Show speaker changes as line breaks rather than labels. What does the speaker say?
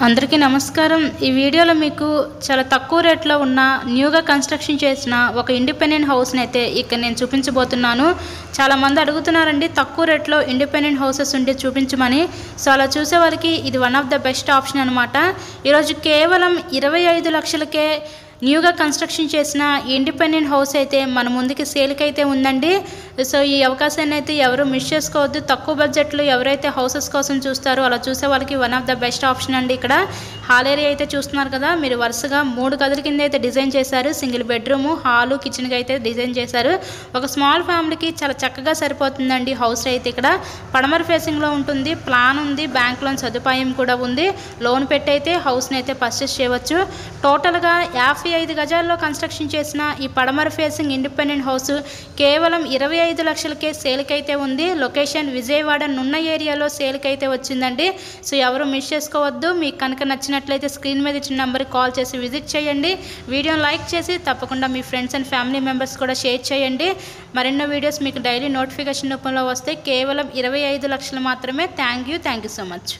అందరికీ నమస్కారం। ఈ వీడియోలో మీకు చాలా తక్కువ రేట్లో ఉన్న న్యూగా కన్స్ట్రక్షన్ చేసిన ఒక ఇండిపెండెంట్ హౌస్ని అయితే ఇక్కడ నేను చూపించబోతున్నాను। చాలా మంది అడుగుతున్నారండి తక్కువ రేట్లో ఇండిపెండెంట్ హౌసెస్ ఉంటే చూపించమని। సో అలా చూసే వాళ్ళకి ఇది one of the best option అన్నమాట। ఈరోజు కేవలం 25 లక్షలకే న్యూగా కన్స్ట్రక్షన్ చేసిన ఇండిపెండెంట్ హౌస్ అయితే మన ముందుకి సేల్కి అయితే ఉందండి। సో ఈ అవకాశాన్ని అయితే ఎవరు మిస్ చేసుకోవద్దు। తక్కువ బడ్జెట్లో ఎవరైతే హౌసెస్ కోసం చూస్తారో అలా చూసే వాళ్ళకి one of the best option అండి। ఇక్కడ హాల్ ఏరియా అయితే చూస్తున్నారు కదా, మీరు వరుసగా 3 గదుల కింద అయితే డిజైన్ చేశారు। సింగిల్ బెడ్రూమ్, హాలు, కిచెన్గా అయితే డిజైన్ చేశారు। ఒక స్మాల్ ఫ్యామిలీకి చాలా చక్కగా సరిపోతుందండి హౌస్ అయితే। ఇక్కడ పడమర ఫేసింగ్లో ఉంటుంది, ప్లాన్ ఉంది, బ్యాంక్ లోన్ సదుపాయం కూడా ఉంది। లోన్ పెట్టి అయితే హౌస్ని అయితే పర్చేస్ చేయవచ్చు। టోటల్గా 55 గజాల్లో కన్స్ట్రక్షన్ చేసిన ఈ పడమర ఫేసింగ్ ఇండిపెండెంట్ హౌస్ కేవలం 25 లక్షలకే సేల్కి అయితే ఉంది। లొకేషన్ విజయవాడ నున్న ఏరియాలో సేల్కి అయితే వచ్చిందండి। సో ఎవరు మిస్ చేసుకోవద్దు। మీకు కనుక నచ్చినట్లయితే స్క్రీన్ మీద ఇచ్చిన నెంబర్కి కాల్ చేసి విజిట్ చేయండి। వీడియోని లైక్ చేసి తప్పకుండా మీ ఫ్రెండ్స్ అండ్ ఫ్యామిలీ మెంబర్స్ కూడా షేర్ చేయండి। మరెన్నో వీడియోస్ మీకు డైలీ నోటిఫికేషన్ రూపంలో వస్తే కేవలం 25 లక్షలు మాత్రమే। Thank you so much.